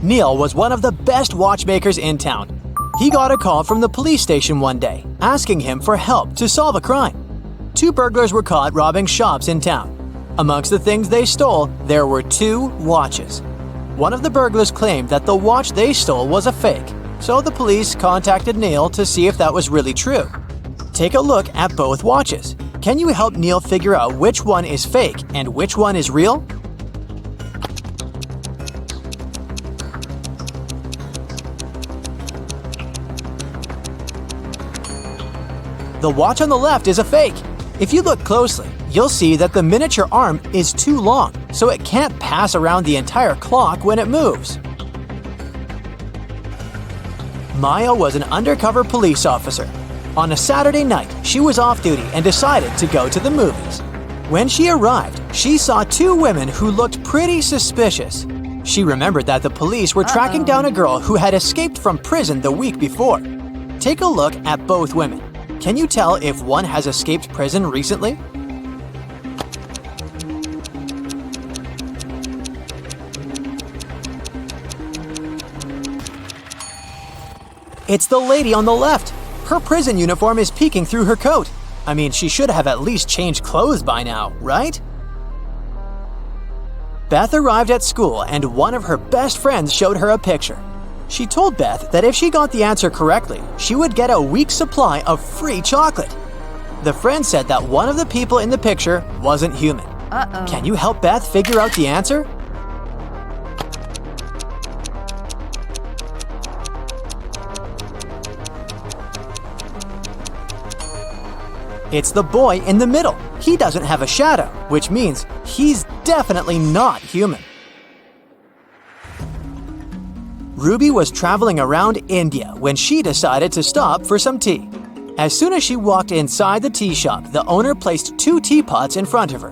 Neil was one of the best watchmakers in town. He got a call from the police station one day, asking him for help to solve a crime. Two burglars were caught robbing shops in town. Amongst the things they stole, there were 2 watches. One of the burglars claimed that the watch they stole was a fake, so the police contacted Neil to see if that was really true. Take a look at both watches. Can you help Neil figure out which one is fake and which one is real? The watch on the left is a fake. If you look closely, you'll see that the miniature arm is too long, so it can't pass around the entire clock when it moves. Maya was an undercover police officer. On a Saturday night, she was off duty and decided to go to the movies. When she arrived, she saw 2 women who looked pretty suspicious. She remembered that the police were tracking down a girl who had escaped from prison the week before. Take a look at both women. Can you tell if one has escaped prison recently? It's the lady on the left. Her prison uniform is peeking through her coat. I mean, she should have at least changed clothes by now, right? Beth arrived at school and one of her best friends showed her a picture. She told Beth that if she got the answer correctly, she would get a week's supply of free chocolate. The friend said that one of the people in the picture wasn't human. Can you help Beth figure out the answer? It's the boy in the middle. He doesn't have a shadow, which means he's definitely not human. Ruby was traveling around India when she decided to stop for some tea. As soon as she walked inside the tea shop, the owner placed 2 teapots in front of her.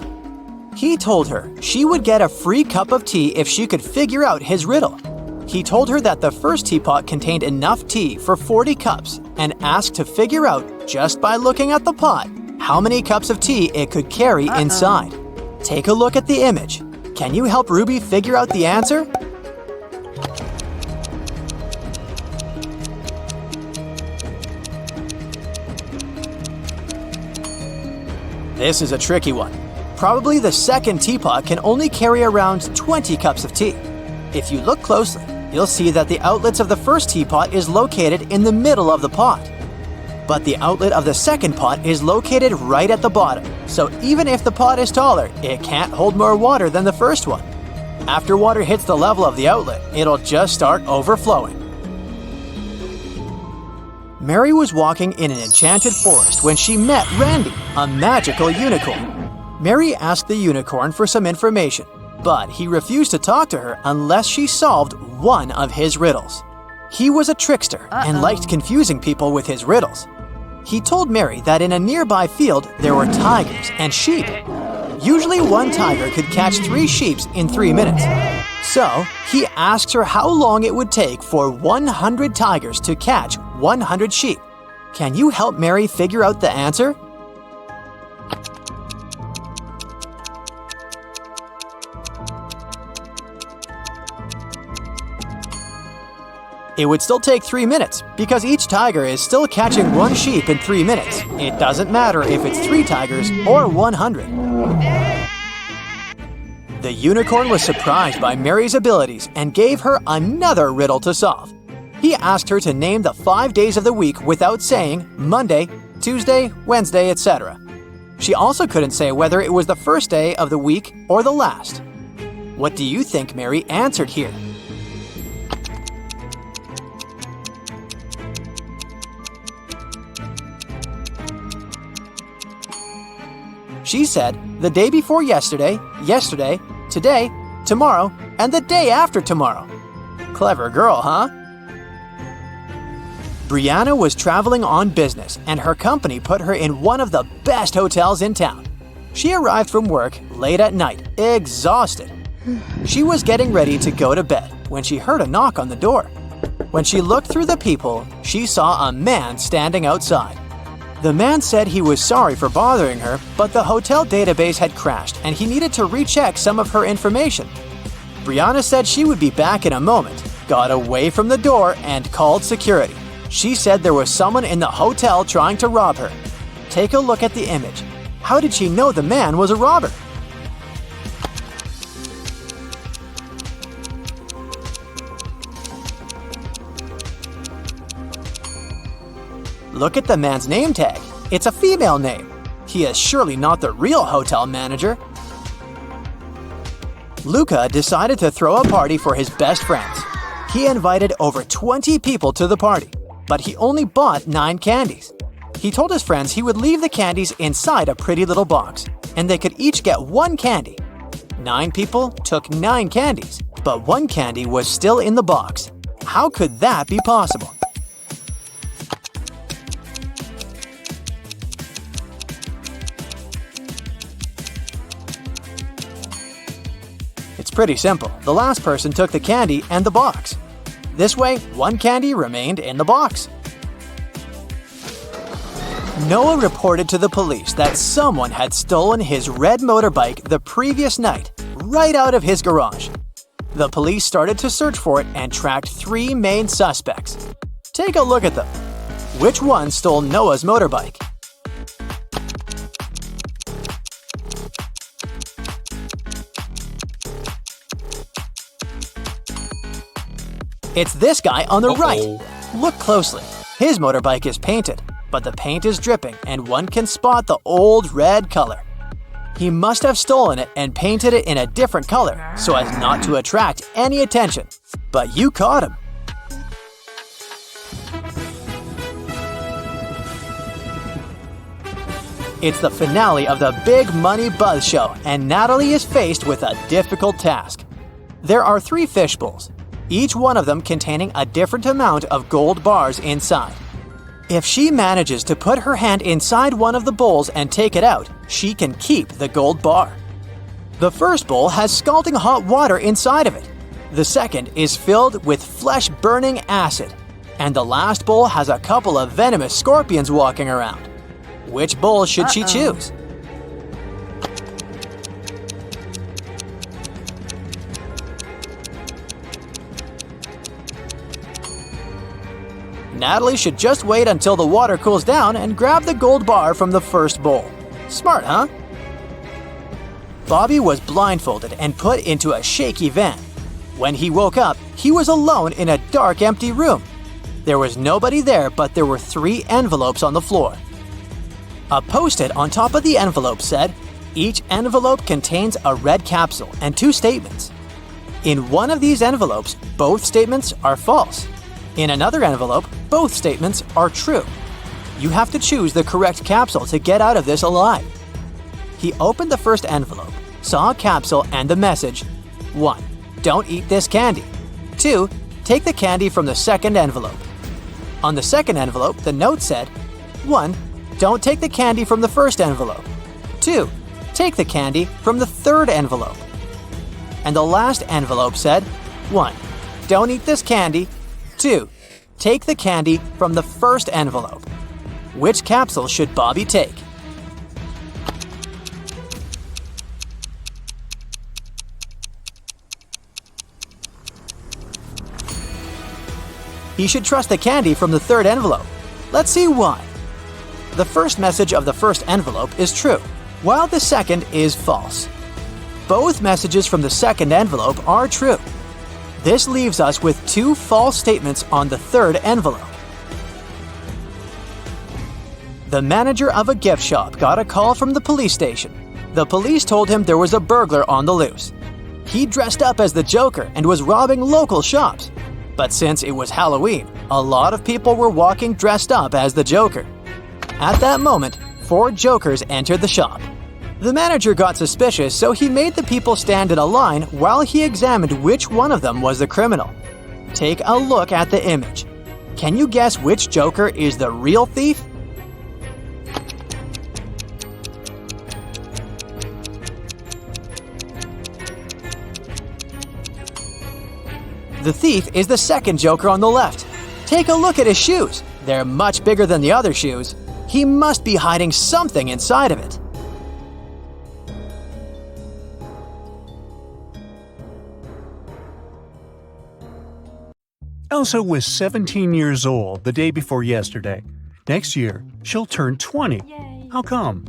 He told her she would get a free cup of tea if she could figure out his riddle. He told her that the first teapot contained enough tea for 40 cups and asked to figure out, just by looking at the pot, how many cups of tea it could carry inside. Take a look at the image. Can you help Ruby figure out the answer? This is a tricky one. Probably the second teapot can only carry around 20 cups of tea. If you look closely, you'll see that the outlets of the first teapot is located in the middle of the pot. But the outlet of the second pot is located right at the bottom, so even if the pot is taller, it can't hold more water than the first one. After water hits the level of the outlet, it'll just start overflowing. Mary was walking in an enchanted forest when she met Randy, a magical unicorn. Mary asked the unicorn for some information, but he refused to talk to her unless she solved one of his riddles. He was a trickster and liked confusing people with his riddles. He told Mary that in a nearby field there were tigers and sheep. Usually one tiger could catch 3 sheep in 3 minutes. So he asked her how long it would take for 100 tigers to catch 100 sheep. Can you help Mary figure out the answer? It would still take 3 minutes, because each tiger is still catching 1 sheep in 3 minutes. It doesn't matter if it's 3 tigers or 100. The unicorn was surprised by Mary's abilities and gave her another riddle to solve. He asked her to name the 5 days of the week without saying Monday, Tuesday, Wednesday, etc. She also couldn't say whether it was the first day of the week or the last. What do you think Mary answered here? She said, the day before yesterday, yesterday, today, tomorrow, and the day after tomorrow. Clever girl, huh? Brianna was traveling on business, and her company put her in one of the best hotels in town. She arrived from work late at night, exhausted. She was getting ready to go to bed when she heard a knock on the door. When she looked through the peephole, she saw a man standing outside. The man said he was sorry for bothering her, but the hotel database had crashed and he needed to recheck some of her information. Brianna said she would be back in a moment. got away from the door and called security. She said there was someone in the hotel trying to rob her. Take a look at the image. How did she know the man was a robber? Look at the man's name tag. It's a female name. He is surely not the real hotel manager. Luca decided to throw a party for his best friends. He invited over 20 people to the party, but he only bought 9 candies. He told his friends he would leave the candies inside a pretty little box, and they could each get 1 candy. 9 people took 9 candies, but 1 candy was still in the box. How could that be possible? It's pretty simple. The last person took the candy and the box. This way, 1 candy remained in the box. Noah reported to the police that someone had stolen his red motorbike the previous night, right out of his garage. The police started to search for it and tracked 3 main suspects. Take a look at them. Which one stole Noah's motorbike? It's this guy on the right. Look closely. His motorbike is painted, but the paint is dripping and one can spot the old red color. He must have stolen it and painted it in a different color so as not to attract any attention. But you caught him. It's the finale of the Big Money Buzz Show, and Natalie is faced with a difficult task. There are 3 fish bowls, each one of them containing a different amount of gold bars inside. If she manages to put her hand inside one of the bowls and take it out, she can keep the gold bar. The first bowl has scalding hot water inside of it. The second is filled with flesh-burning acid. And the last bowl has a couple of venomous scorpions walking around. Which bowl should she choose? Natalie should just wait until the water cools down and grab the gold bar from the first bowl. Smart, huh? Bobby was blindfolded and put into a shaky van. When he woke up, he was alone in a dark, empty room. There was nobody there, but there were 3 envelopes on the floor. A post-it on top of the envelope said, each envelope contains a red capsule and 2 statements. In one of these envelopes, both statements are false. In another envelope, both statements are true. You have to choose the correct capsule to get out of this alive. He opened the first envelope, saw a capsule and the message, 1. Don't eat this candy. 2. Take the candy from the second envelope. On the second envelope, the note said, 1. Don't take the candy from the first envelope. 2. Take the candy from the third envelope. And the last envelope said, 1. Don't eat this candy. 2. Take the candy from the first envelope. Which capsule should Bobby take? He should trust the candy from the third envelope. Let's see why. The first message of the first envelope is true, while the second is false. Both messages from the second envelope are true. This leaves us with 2 false statements on the third envelope. The manager of a gift shop got a call from the police station. The police told him there was a burglar on the loose. He dressed up as the Joker and was robbing local shops. But since it was Halloween, a lot of people were walking dressed up as the Joker. At that moment, 4 Jokers entered the shop. The manager got suspicious, so he made the people stand in a line while he examined which one of them was the criminal. Take a look at the image. Can you guess which Joker is the real thief? The thief is the second Joker on the left. Take a look at his shoes. They're much bigger than the other shoes. He must be hiding something inside of it. Elsa was 17 years old the day before yesterday. Next year, she'll turn 20. Yay. How come?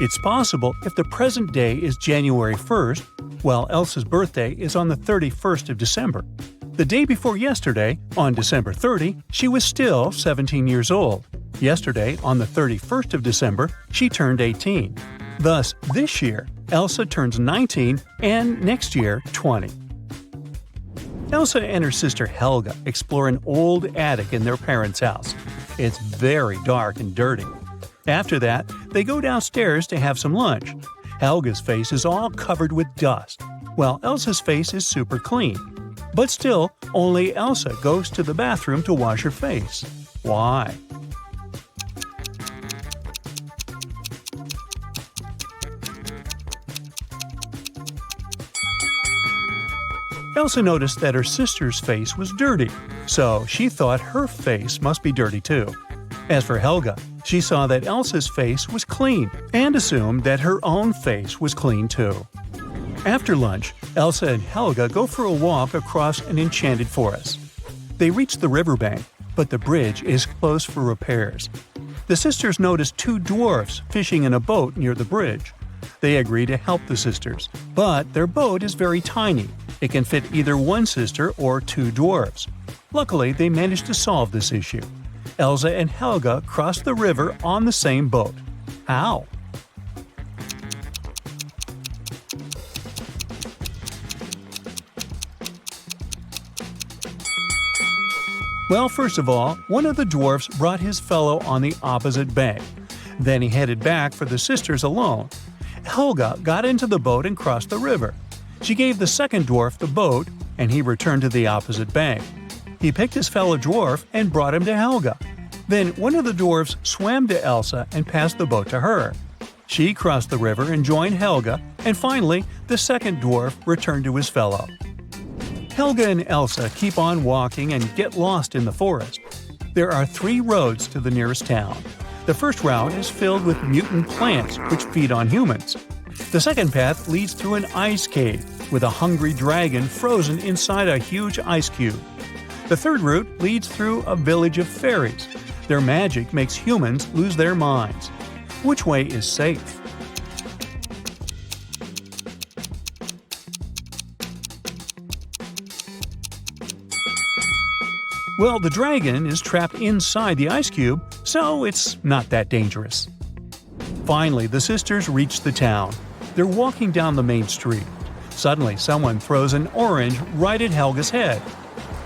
It's possible if the present day is January 1st, while Elsa's birthday is on the 31st of December. The day before yesterday, on December 30, she was still 17 years old. Yesterday, on the 31st of December, she turned 18. Thus, this year, Elsa turns 19 and next year 20. Elsa and her sister Helga explore an old attic in their parents' house. It's very dark and dirty. After that, they go downstairs to have some lunch. Helga's face is all covered with dust, while Elsa's face is super clean. But still, only Elsa goes to the bathroom to wash her face. Why? Elsa noticed that her sister's face was dirty, so she thought her face must be dirty too. As for Helga, she saw that Elsa's face was clean and assumed that her own face was clean too. After lunch, Elsa and Helga go for a walk across an enchanted forest. They reach the riverbank, but the bridge is closed for repairs. The sisters notice two dwarfs fishing in a boat near the bridge. They agree to help the sisters, but their boat is very tiny. It can fit either one sister or two dwarfs. Luckily, they manage to solve this issue. Elsa and Helga cross the river on the same boat. How? Well, first of all, one of the dwarfs brought his fellow on the opposite bank. Then he headed back for the sisters alone. Helga got into the boat and crossed the river. She gave the second dwarf the boat, and he returned to the opposite bank. He picked his fellow dwarf and brought him to Helga. Then one of the dwarfs swam to Elsa and passed the boat to her. She crossed the river and joined Helga, and finally, the second dwarf returned to his fellow. Helga and Elsa keep on walking and get lost in the forest. There are 3 roads to the nearest town. The first route is filled with mutant plants which feed on humans. The second path leads through an ice cave with a hungry dragon frozen inside a huge ice cube. The third route leads through a village of fairies. Their magic makes humans lose their minds. Which way is safe? Well, the dragon is trapped inside the ice cube, so it's not that dangerous. Finally, the sisters reach the town. They're walking down the main street. Suddenly, someone throws an orange right at Helga's head.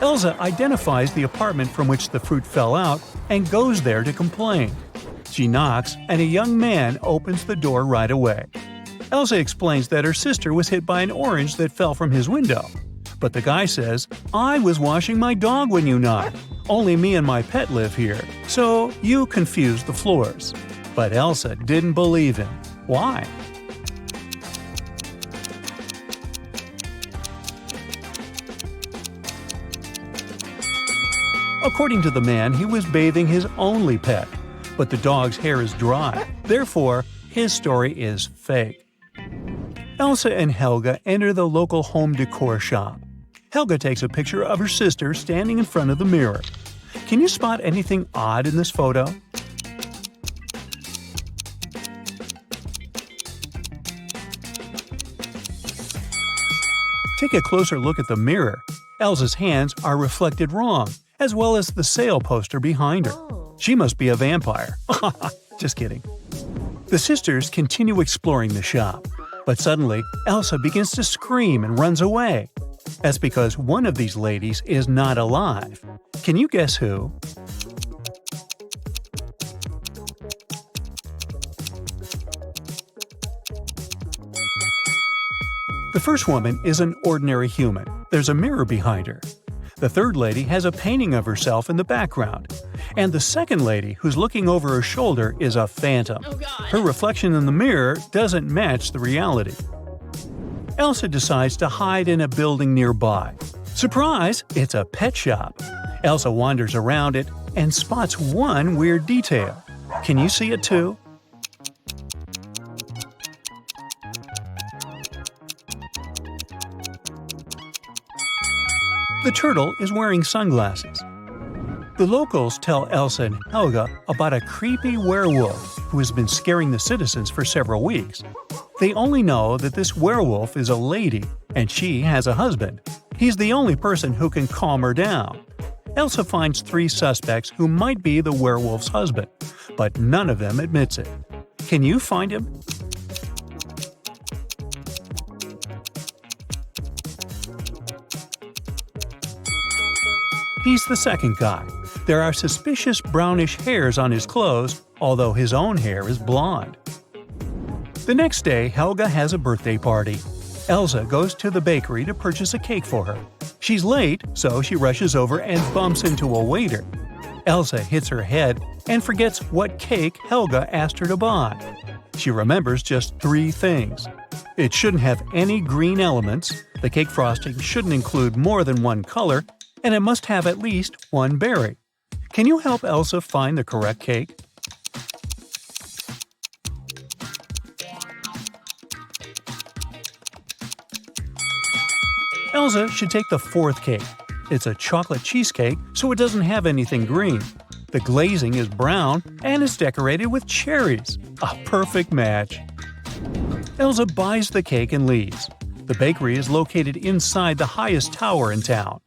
Elsa identifies the apartment from which the fruit fell out and goes there to complain. She knocks, and a young man opens the door right away. Elsa explains that her sister was hit by an orange that fell from his window. But the guy says, "I was washing my dog when you knocked. Only me and my pet live here, so you confused the floors." But Elsa didn't believe him. Why? According to the man, he was bathing his only pet, but the dog's hair is dry. Therefore, his story is fake. Elsa and Helga enter the local home decor shop. Helga takes a picture of her sister standing in front of the mirror. Can you spot anything odd in this photo? Take a closer look at the mirror. Elsa's hands are reflected wrong, as well as the sale poster behind her. She must be a vampire. Just kidding. The sisters continue exploring the shop, but suddenly Elsa begins to scream and runs away. That's because one of these ladies is not alive. Can you guess who? The first woman is an ordinary human. There's a mirror behind her. The third lady has a painting of herself in the background. And the second lady, who's looking over her shoulder, is a phantom. Her reflection in the mirror doesn't match the reality. Elsa decides to hide in a building nearby. Surprise! It's a pet shop. Elsa wanders around it and spots one weird detail. Can you see it too? The turtle is wearing sunglasses. The locals tell Elsa and Helga about a creepy werewolf who has been scaring the citizens for several weeks. They only know that this werewolf is a lady and she has a husband. He's the only person who can calm her down. Elsa finds 3 suspects who might be the werewolf's husband, but none of them admits it. Can you find him? He's the second guy. There are suspicious brownish hairs on his clothes, although his own hair is blonde. The next day, Helga has a birthday party. Elsa goes to the bakery to purchase a cake for her. She's late, so she rushes over and bumps into a waiter. Elsa hits her head and forgets what cake Helga asked her to buy. She remembers just 3 things. It shouldn't have any green elements, the cake frosting shouldn't include more than 1 color, and it must have at least 1 berry. Can you help Elsa find the correct cake? Elsa should take the 4th cake. It's a chocolate cheesecake, so it doesn't have anything green. The glazing is brown and it's decorated with cherries. A perfect match. Elsa buys the cake and leaves. The bakery is located inside the highest tower in town.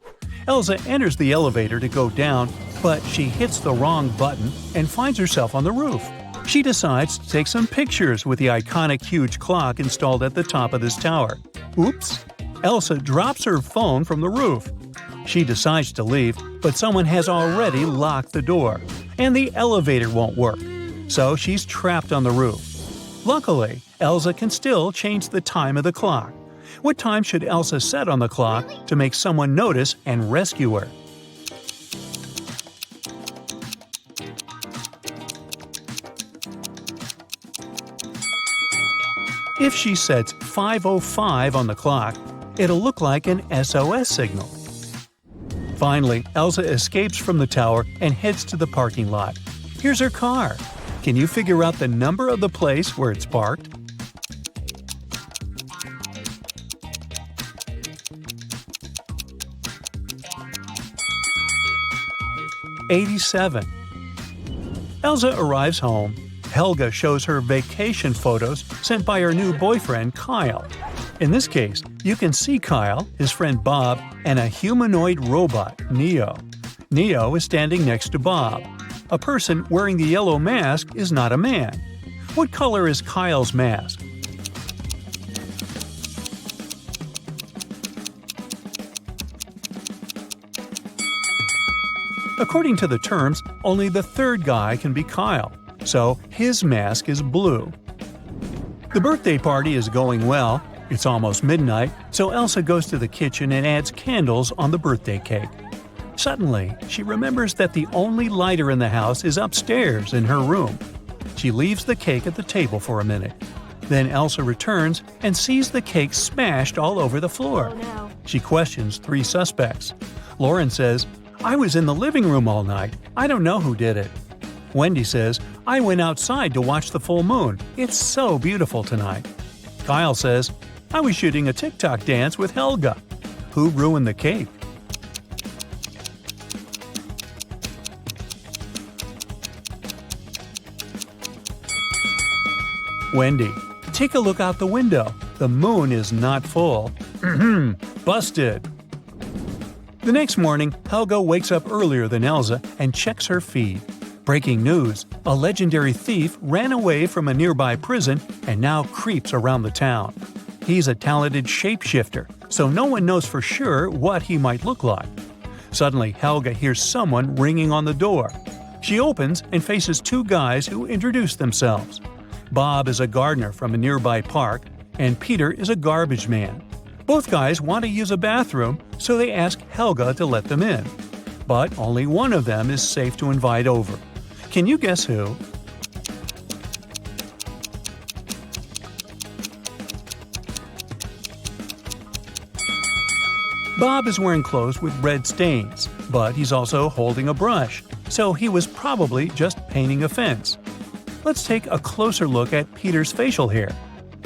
Elsa enters the elevator to go down, but she hits the wrong button and finds herself on the roof. She decides to take some pictures with the iconic huge clock installed at the top of this tower. Oops! Elsa drops her phone from the roof. She decides to leave, but someone has already locked the door, and the elevator won't work, so she's trapped on the roof. Luckily, Elsa can still change the time of the clock. What time should Elsa set on the clock to make someone notice and rescue her? If she sets 5:05 on the clock, it'll look like an SOS signal. Finally, Elsa escapes from the tower and heads to the parking lot. Here's her car. Can you figure out the number of the place where it's parked? '87. Elsa arrives home. Helga shows her vacation photos sent by her new boyfriend, Kyle. In this case, you can see Kyle, his friend Bob, and a humanoid robot, Neo. Neo is standing next to Bob. A person wearing the yellow mask is not a man. What color is Kyle's mask? According to the terms, only the 3rd guy can be Kyle, so his mask is blue. The birthday party is going well. It's almost midnight, so Elsa goes to the kitchen and adds candles on the birthday cake. Suddenly, she remembers that the only lighter in the house is upstairs in her room. She leaves the cake at the table for a minute. Then Elsa returns and sees the cake smashed all over the floor. Oh, no. She questions 3 suspects. Lauren says, "I was in the living room all night. I don't know who did it." Wendy says, "I went outside to watch the full moon. It's so beautiful tonight." Kyle says, "I was shooting a TikTok dance with Helga." Who ruined the cake? Wendy. Take a look out the window. The moon is not full. Busted. The next morning, Helga wakes up earlier than Elsa and checks her feed. Breaking news: a legendary thief ran away from a nearby prison and now creeps around the town. He's a talented shapeshifter, so no one knows for sure what he might look like. Suddenly, Helga hears someone ringing on the door. She opens and faces 2 guys who introduce themselves. Bob is a gardener from a nearby park, and Peter is a garbage man. Both guys want to use a bathroom, so they ask Helga to let them in. But only one of them is safe to invite over. Can you guess who? Bob is wearing clothes with red stains, but he's also holding a brush, so he was probably just painting a fence. Let's take a closer look at Peter's facial hair.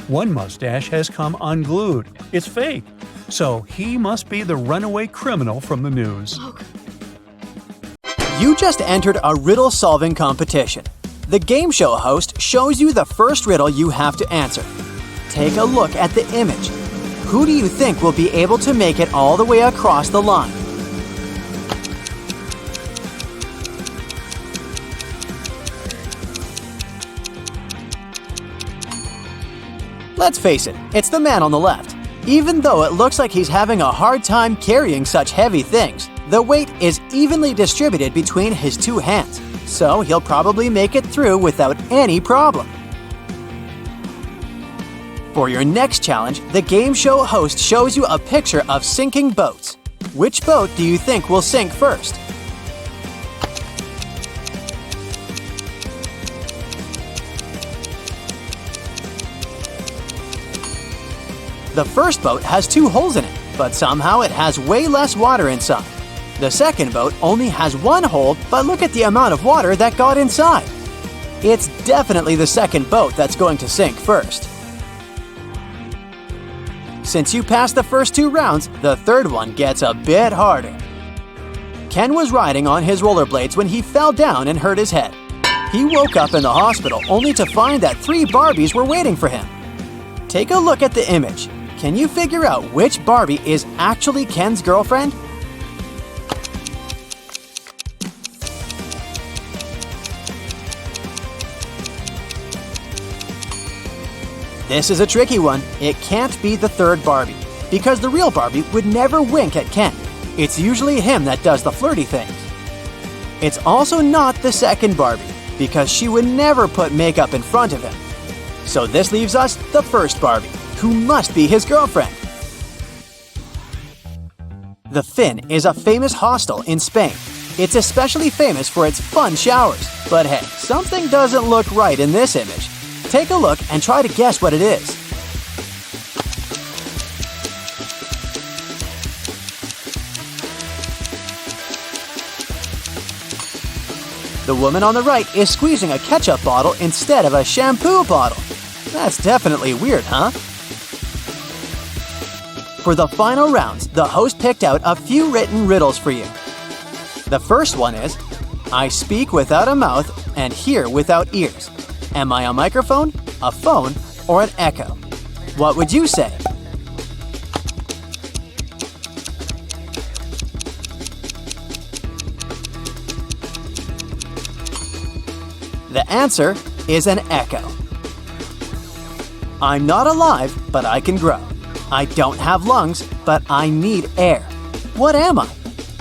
One mustache has come unglued. It's fake. So he must be the runaway criminal from the news. You just entered a riddle-solving competition. The game show host shows you the first riddle you have to answer. Take a look at the image. Who do you think will be able to make it all the way across the line? Let's face it, it's the man on the left. Even though it looks like he's having a hard time carrying such heavy things, the weight is evenly distributed between his two hands, so he'll probably make it through without any problem. For your next challenge, the game show host shows you a picture of sinking boats. Which boat do you think will sink first? The first boat has 2 holes in it, but somehow it has way less water inside. The second boat only has 1 hole, but look at the amount of water that got inside. It's definitely the second boat that's going to sink first. Since you passed the first 2 rounds, the third one gets a bit harder. Ken was riding on his rollerblades when he fell down and hurt his head. He woke up in the hospital only to find that 3 Barbies were waiting for him. Take a look at the image. Can you figure out which Barbie is actually Ken's girlfriend? This is a tricky one. It can't be the third Barbie, because the real Barbie would never wink at Ken. It's usually him that does the flirty things. It's also not the second Barbie, because she would never put makeup in front of him. So this leaves us the first Barbie, who must be his girlfriend. The Finn is a famous hostel in Spain. It's especially famous for its fun showers. But hey, something doesn't look right in this image. Take a look and try to guess what it is. The woman on the right is squeezing a ketchup bottle instead of a shampoo bottle. That's definitely weird, huh? For the final rounds, the host picked out a few written riddles for you. The first one is, I speak without a mouth and hear without ears. Am I a microphone, a phone, or an echo? What would you say? The answer is an echo. I'm not alive, but I can grow. I don't have lungs, but I need air. What am I?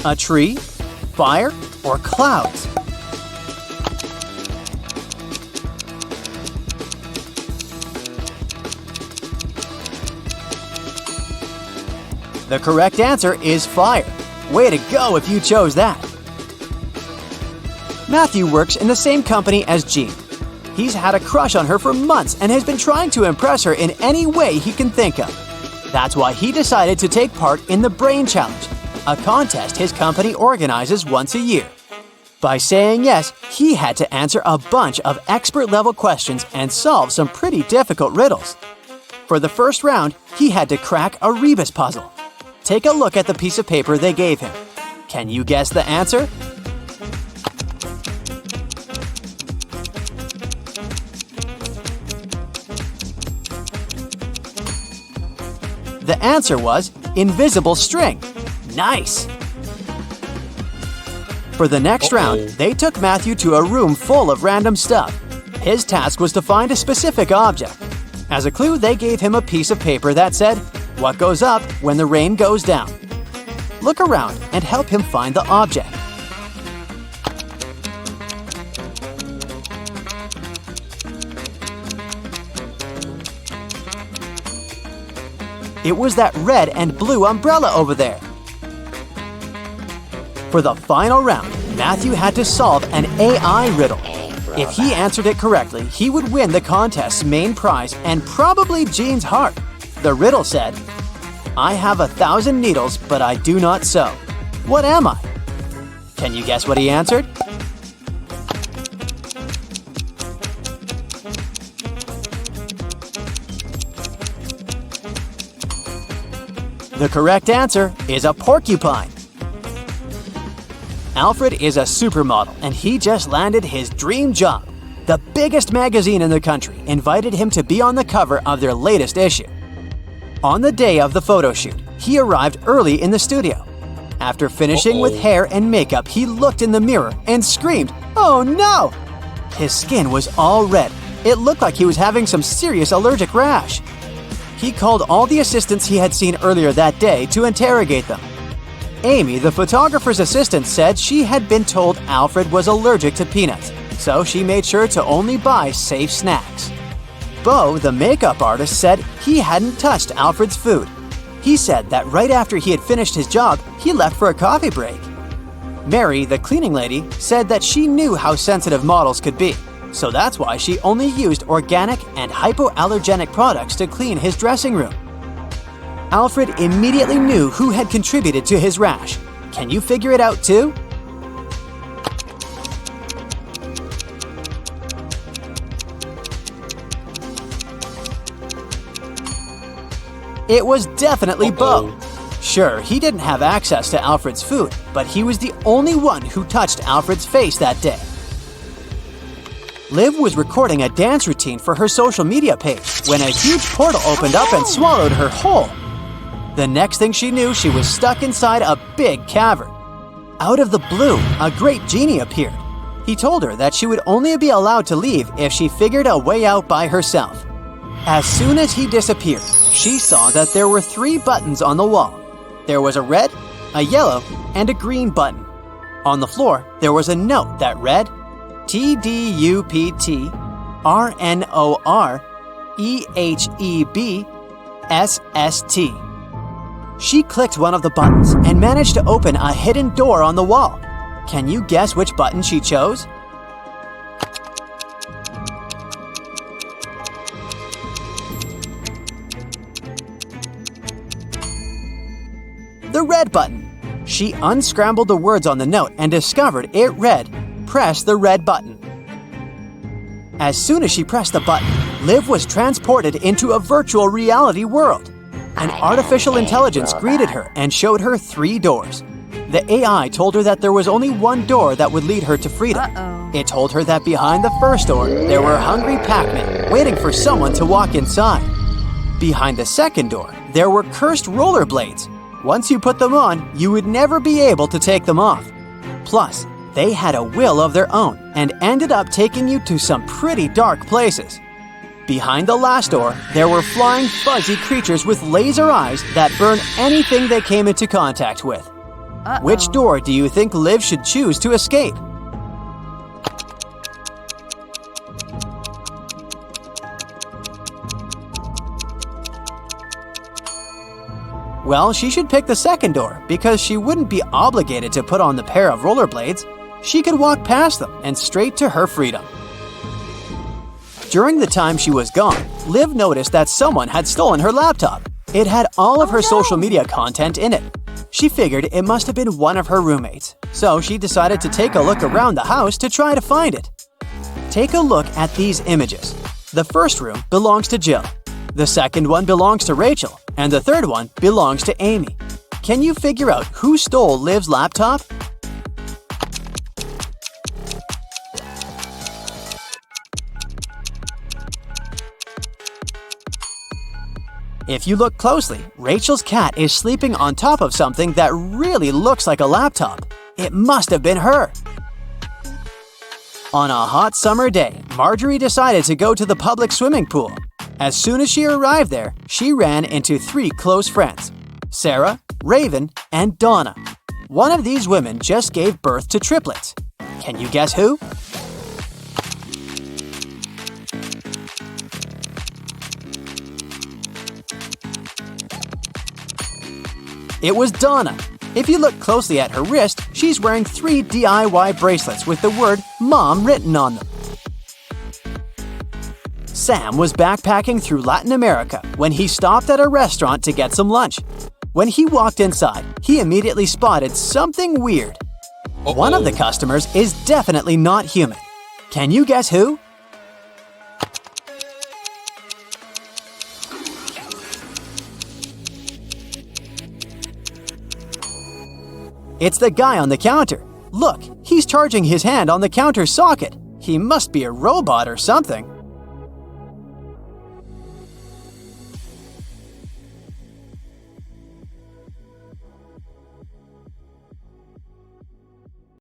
A tree, fire, or clouds? The correct answer is fire. Way to go if you chose that. Matthew works in the same company as Jean. He's had a crush on her for months and has been trying to impress her in any way he can think of. That's why he decided to take part in the Brain Challenge, a contest his company organizes once a year. By saying yes, he had to answer a bunch of expert-level questions and solve some pretty difficult riddles. For the first round, he had to crack a rebus puzzle. Take a look at the piece of paper they gave him. Can you guess the answer? The answer was invisible string. Nice! For the next round, they took Matthew to a room full of random stuff. His task was to find a specific object. As a clue, they gave him a piece of paper that said, "What goes up when the rain goes down?" Look around and help him find the object. It was that red and blue umbrella over there. For the final round, Matthew had to solve an AI riddle. If he answered it correctly, he would win the contest's main prize and probably Jean's heart. The riddle said, I have 1,000 needles, but I do not sew. What am I? Can you guess what he answered? The correct answer is a porcupine. Alfred is a supermodel and he just landed his dream job. The biggest magazine in the country invited him to be on the cover of their latest issue. On the day of the photo shoot, he arrived early in the studio. After finishing with hair and makeup, he looked in the mirror and screamed, "Oh no!" His skin was all red. It looked like he was having some serious allergic rash. He called all the assistants he had seen earlier that day to interrogate them. Amy, the photographer's assistant, said she had been told Alfred was allergic to peanuts, so she made sure to only buy safe snacks. Bo, the makeup artist, said he hadn't touched Alfred's food. He said that right after he had finished his job, he left for a coffee break. Mary, the cleaning lady, said that she knew how sensitive models could be, so that's why she only used organic and hypoallergenic products to clean his dressing room. Alfred immediately knew who had contributed to his rash. Can you figure it out too? It was definitely Bo. Sure, he didn't have access to Alfred's food, but he was the only one who touched Alfred's face that day. Liv was recording a dance routine for her social media page when a huge portal opened up and swallowed her whole. The next thing she knew, she was stuck inside a big cavern. Out of the blue, a great genie appeared. He told her that she would only be allowed to leave if she figured a way out by herself. As soon as he disappeared, she saw that there were 3 buttons on the wall. There was a red, a yellow, and a green button. On the floor, there was a note that read, TDUPT RNOR EHEB SST. She clicked one of the buttons and managed to open a hidden door on the wall. Can you guess which button she chose? The red button. She unscrambled the words on the note and discovered it read, "Press the red button." As soon as she pressed the button, Liv was transported into a virtual reality world. An artificial intelligence greeted her and showed her 3 doors. The AI told her that there was only one door that would lead her to freedom. It told her that behind the first door, there were hungry Pac-Men waiting for someone to walk inside. Behind the second door, there were cursed rollerblades. Once you put them on, you would never be able to take them off. Plus, they had a will of their own and ended up taking you to some pretty dark places. Behind the last door, there were flying fuzzy creatures with laser eyes that burn anything they came into contact with. Which door do you think Liv should choose to escape? Well, she should pick the second door because she wouldn't be obligated to put on the pair of rollerblades. She could walk past them and straight to her freedom. During the time she was gone, Liv noticed that someone had stolen her laptop. It had all of her social media content in it. She figured it must have been one of her roommates, so she decided to take a look around the house to try to find it. Take a look at these images. The first room belongs to Jill. The second one belongs to Rachel, and the third one belongs to Amy. Can you figure out who stole Liv's laptop? If you look closely, Rachel's cat is sleeping on top of something that really looks like a laptop. It must have been her. On a hot summer day, Marjorie decided to go to the public swimming pool. As soon as she arrived there, she ran into 3 close friends, Sarah, Raven, and Donna. One of these women just gave birth to triplets. Can you guess who? It was Donna. If you look closely at her wrist, she's wearing 3 DIY bracelets with the word Mom written on them. Sam was backpacking through Latin America when he stopped at a restaurant to get some lunch. When he walked inside, he immediately spotted something weird. One of the customers is definitely not human. Can you guess who? It's the guy on the counter. Look, he's charging his hand on the counter socket. He must be a robot or something.